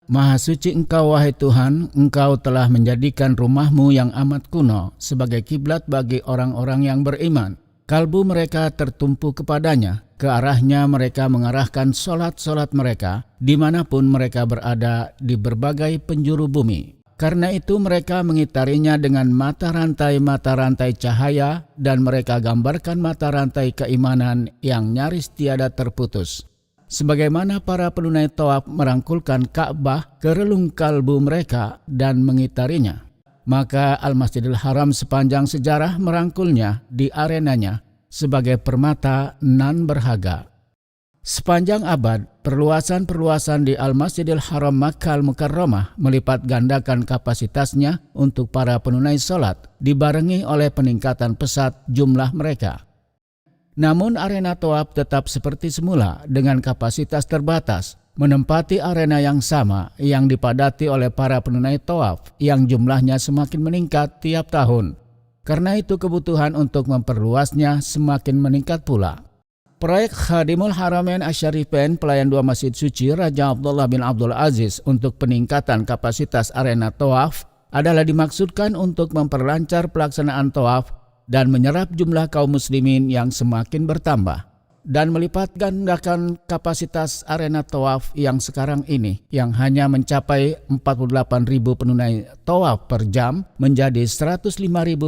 Maha suci Engkau wahai Tuhan, Engkau telah menjadikan rumah-Mu yang amat kuno sebagai kiblat bagi orang-orang yang beriman. Kalbu mereka tertumpu kepadanya, ke arahnya mereka mengarahkan solat-solat mereka dimanapun mereka berada di berbagai penjuru bumi. Karena itu mereka mengitarinya dengan mata rantai cahaya dan mereka gambarkan mata rantai keimanan yang nyaris tiada terputus. Sebagaimana para penunai tawaf merangkulkan Ka'bah ke relung kalbu mereka dan mengitarinya, maka Al-Masjidil Haram sepanjang sejarah merangkulnya di arenanya sebagai permata nan berharga. Sepanjang abad, perluasan-perluasan di Al-Masjidil Haram Makkah Al-Mukarramah melipat gandakan kapasitasnya untuk para penunai salat, dibarengi oleh peningkatan pesat jumlah mereka. Namun arena tawaf tetap seperti semula dengan kapasitas terbatas, menempati arena yang sama yang dipadati oleh para penunai tawaf yang jumlahnya semakin meningkat tiap tahun. Karena itu kebutuhan untuk memperluasnya semakin meningkat pula. Proyek Khadimul Haramain Asy-Syarifain Pelayan Dua Masjid Suci Raja Abdullah bin Abdul Aziz untuk peningkatan kapasitas arena tawaf adalah dimaksudkan untuk memperlancar pelaksanaan tawaf dan menyerap jumlah kaum muslimin yang semakin bertambah, dan melipat gandakan kapasitas arena tawaf yang sekarang ini yang hanya mencapai 48.000 penunai tawaf per jam menjadi 105.000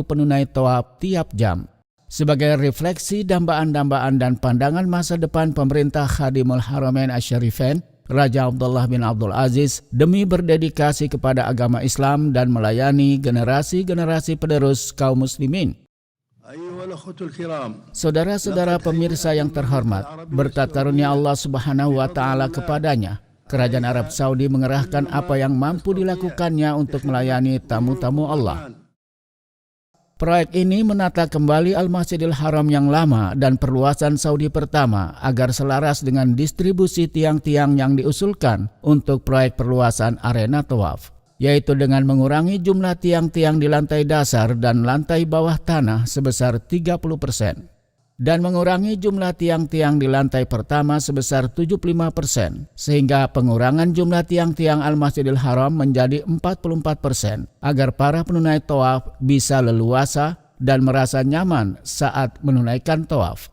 penunai tawaf tiap jam. Sebagai refleksi dambaan-dambaan dan pandangan masa depan pemerintah Khadimul Haramain Asy-Syarifain, Raja Abdullah bin Abdul Aziz demi berdedikasi kepada agama Islam dan melayani generasi-generasi penerus kaum muslimin. Saudara-saudara pemirsa yang terhormat, berkat karunia Allah Subhanahu wa Ta'ala kepadanya, Kerajaan Arab Saudi mengerahkan apa yang mampu dilakukannya untuk melayani tamu-tamu Allah. Proyek ini menata kembali Al-Masjidil Haram yang lama dan perluasan Saudi pertama agar selaras dengan distribusi tiang-tiang yang diusulkan untuk proyek perluasan arena tawaf, yaitu dengan mengurangi jumlah tiang-tiang di lantai dasar dan lantai bawah tanah sebesar 30% dan mengurangi jumlah tiang-tiang di lantai pertama sebesar 75%, sehingga pengurangan jumlah tiang-tiang Al-Masjidil Haram menjadi 44% agar para penunai tawaf bisa leluasa dan merasa nyaman saat menunaikan tawaf.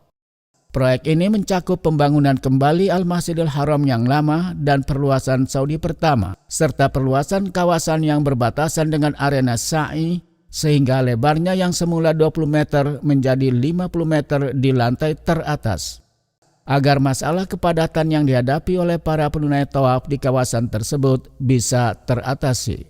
Proyek ini mencakup pembangunan kembali Al-Masjidil Haram yang lama dan perluasan Saudi pertama, serta perluasan kawasan yang berbatasan dengan arena sa'i, sehingga lebarnya yang semula 20 meter menjadi 50 meter di lantai teratas. Agar masalah kepadatan yang dihadapi oleh para penunai tawaf di kawasan tersebut bisa teratasi.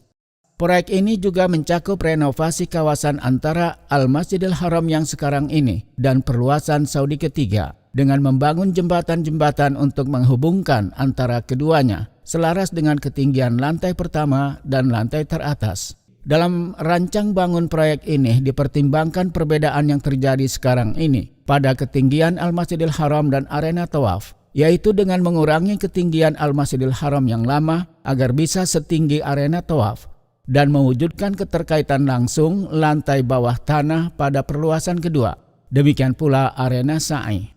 Proyek ini juga mencakup renovasi kawasan antara Al-Masjidil Haram yang sekarang ini dan perluasan Saudi ketiga dengan membangun jembatan-jembatan untuk menghubungkan antara keduanya selaras dengan ketinggian lantai pertama dan lantai teratas. Dalam rancang bangun proyek ini dipertimbangkan perbedaan yang terjadi sekarang ini pada ketinggian Al-Masjidil Haram dan arena tawaf, yaitu dengan mengurangi ketinggian Al-Masjidil Haram yang lama agar bisa setinggi arena tawaf, dan mewujudkan keterkaitan langsung lantai bawah tanah pada perluasan kedua. Demikian pula arena sa'i,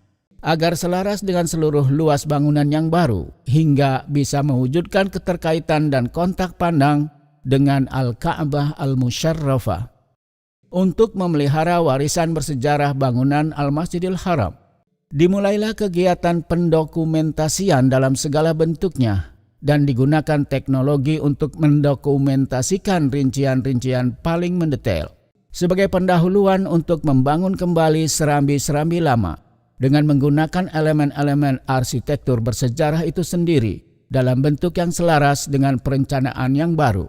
agar selaras dengan seluruh luas bangunan yang baru, hingga bisa mewujudkan keterkaitan dan kontak pandang dengan Al-Ka'bah Al-Musyarrafah. Untuk memelihara warisan bersejarah bangunan Al-Masjidil Haram, dimulailah kegiatan pendokumentasian dalam segala bentuknya, dan digunakan teknologi untuk mendokumentasikan rincian-rincian paling mendetail sebagai pendahuluan untuk membangun kembali serambi-serambi lama dengan menggunakan elemen-elemen arsitektur bersejarah itu sendiri dalam bentuk yang selaras dengan perencanaan yang baru.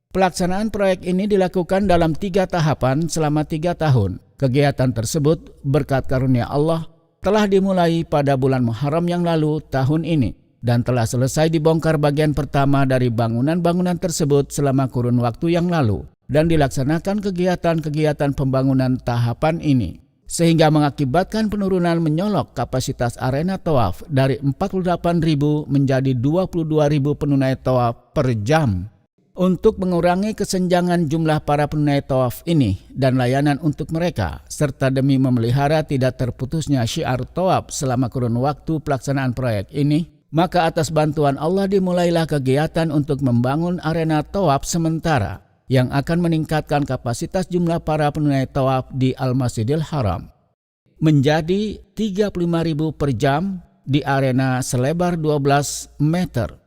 Pelaksanaan proyek ini dilakukan dalam 3 tahapan selama 3 tahun. Kegiatan tersebut berkat karunia Allah telah dimulai pada bulan Muharram yang lalu tahun ini, dan telah selesai dibongkar bagian pertama dari bangunan-bangunan tersebut selama kurun waktu yang lalu, dan dilaksanakan kegiatan-kegiatan pembangunan tahapan ini, sehingga mengakibatkan penurunan menyolok kapasitas arena tawaf dari 48.000 menjadi 22.000 penunai tawaf per jam. Untuk mengurangi kesenjangan jumlah para penunai tawaf ini dan layanan untuk mereka, serta demi memelihara tidak terputusnya syiar tawaf selama kurun waktu pelaksanaan proyek ini, Maka atas bantuan Allah dimulailah kegiatan untuk membangun arena tawaf sementara yang akan meningkatkan kapasitas jumlah para penunai tawaf di Al-Masjidil Haram menjadi 35.000 per jam di arena selebar 12 meter.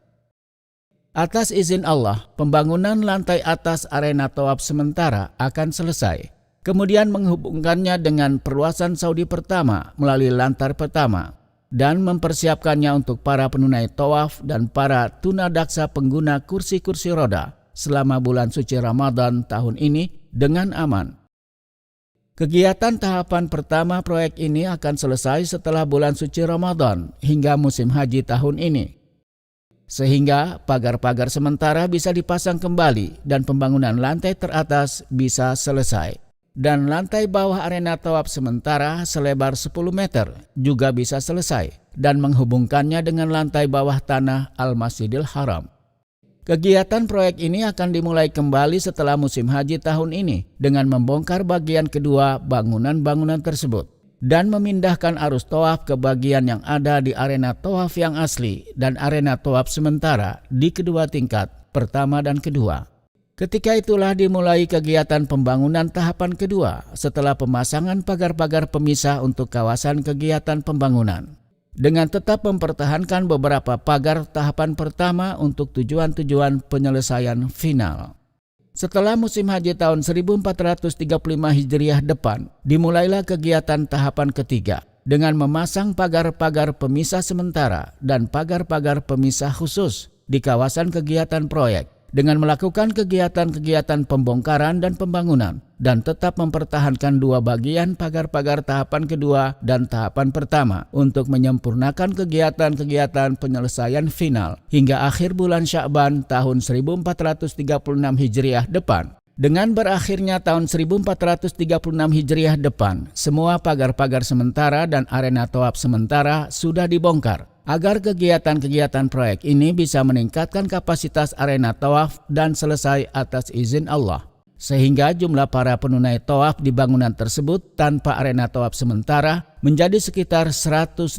Atas izin Allah, pembangunan lantai atas arena tawaf sementara akan selesai. Kemudian menghubungkannya dengan perluasan Saudi pertama melalui lantai pertama dan mempersiapkannya untuk para penunai tawaf dan para tunadaksa pengguna kursi-kursi roda selama bulan suci Ramadan tahun ini dengan aman. Kegiatan tahapan pertama proyek ini akan selesai setelah bulan suci Ramadan hingga musim haji tahun ini. Sehingga pagar-pagar sementara bisa dipasang kembali dan pembangunan lantai teratas bisa selesai. Dan lantai bawah arena tawaf sementara selebar 10 meter juga bisa selesai dan menghubungkannya dengan lantai bawah tanah Al-Masjidil Haram. Kegiatan proyek ini akan dimulai kembali setelah musim haji tahun ini dengan membongkar bagian kedua bangunan-bangunan tersebut dan memindahkan arus tawaf ke bagian yang ada di arena tawaf yang asli dan arena tawaf sementara di kedua tingkat, pertama dan kedua. Ketika itulah dimulai kegiatan pembangunan tahapan kedua setelah pemasangan pagar-pagar pemisah untuk kawasan kegiatan pembangunan. Dengan tetap mempertahankan beberapa pagar tahapan pertama untuk tujuan-tujuan penyelesaian final. Setelah musim haji tahun 1435 Hijriah depan, dimulailah kegiatan tahapan ketiga dengan memasang pagar-pagar pemisah sementara dan pagar-pagar pemisah khusus di kawasan kegiatan proyek dengan melakukan kegiatan-kegiatan pembongkaran dan pembangunan dan tetap mempertahankan dua bagian pagar-pagar tahapan kedua dan tahapan pertama untuk menyempurnakan kegiatan-kegiatan penyelesaian final hingga akhir bulan Sya'ban tahun 1436 Hijriah depan. Dengan berakhirnya tahun 1436 Hijriah depan, semua pagar-pagar sementara dan arena tawaf sementara sudah dibongkar agar kegiatan-kegiatan proyek ini bisa meningkatkan kapasitas arena tawaf dan selesai atas izin Allah. Sehingga jumlah para penunai tawaf di bangunan tersebut tanpa arena tawaf sementara menjadi sekitar 105.000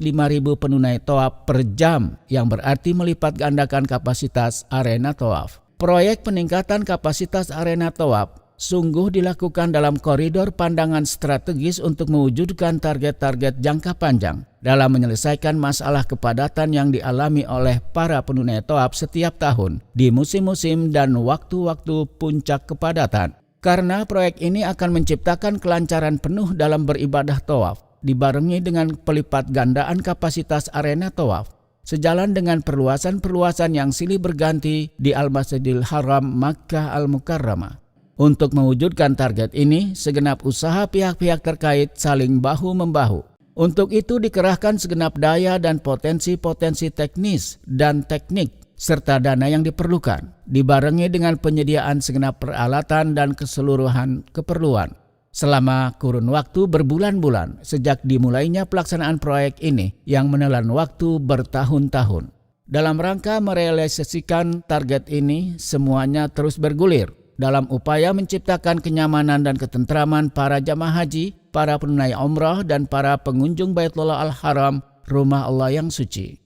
penunai tawaf per jam yang berarti melipat gandakan kapasitas arena tawaf. Proyek peningkatan kapasitas arena tawaf sungguh dilakukan dalam koridor pandangan strategis untuk mewujudkan target-target jangka panjang dalam menyelesaikan masalah kepadatan yang dialami oleh para penunai tawaf setiap tahun di musim-musim dan waktu-waktu puncak kepadatan. Karena proyek ini akan menciptakan kelancaran penuh dalam beribadah tawaf, dibarengi dengan pelipat gandaan kapasitas arena tawaf, sejalan dengan perluasan-perluasan yang silih berganti di Al-Masjidil Haram Makkah Al-Mukarramah. Untuk mewujudkan target ini, segenap usaha pihak-pihak terkait saling bahu-membahu. Untuk itu dikerahkan segenap daya dan potensi-potensi teknis dan teknik serta dana yang diperlukan, dibarengi dengan penyediaan segenap peralatan dan keseluruhan keperluan. Selama kurun waktu berbulan-bulan sejak dimulainya pelaksanaan proyek ini yang menelan waktu bertahun-tahun. Dalam rangka merealisasikan target ini, semuanya terus bergulir dalam upaya menciptakan kenyamanan dan ketentraman para jamaah haji, para penunai umrah dan para pengunjung Baitullah Al-Haram, rumah Allah yang suci.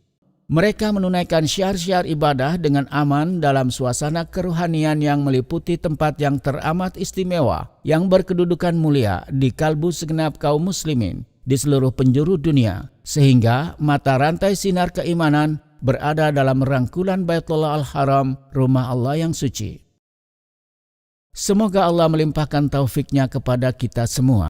Mereka menunaikan syiar-syiar ibadah dengan aman dalam suasana kerohanian yang meliputi tempat yang teramat istimewa, yang berkedudukan mulia di kalbu segenap kaum muslimin di seluruh penjuru dunia, sehingga mata rantai sinar keimanan berada dalam rangkulan Baitullah Al-Haram, rumah Allah yang suci. Semoga Allah melimpahkan taufiknya kepada kita semua.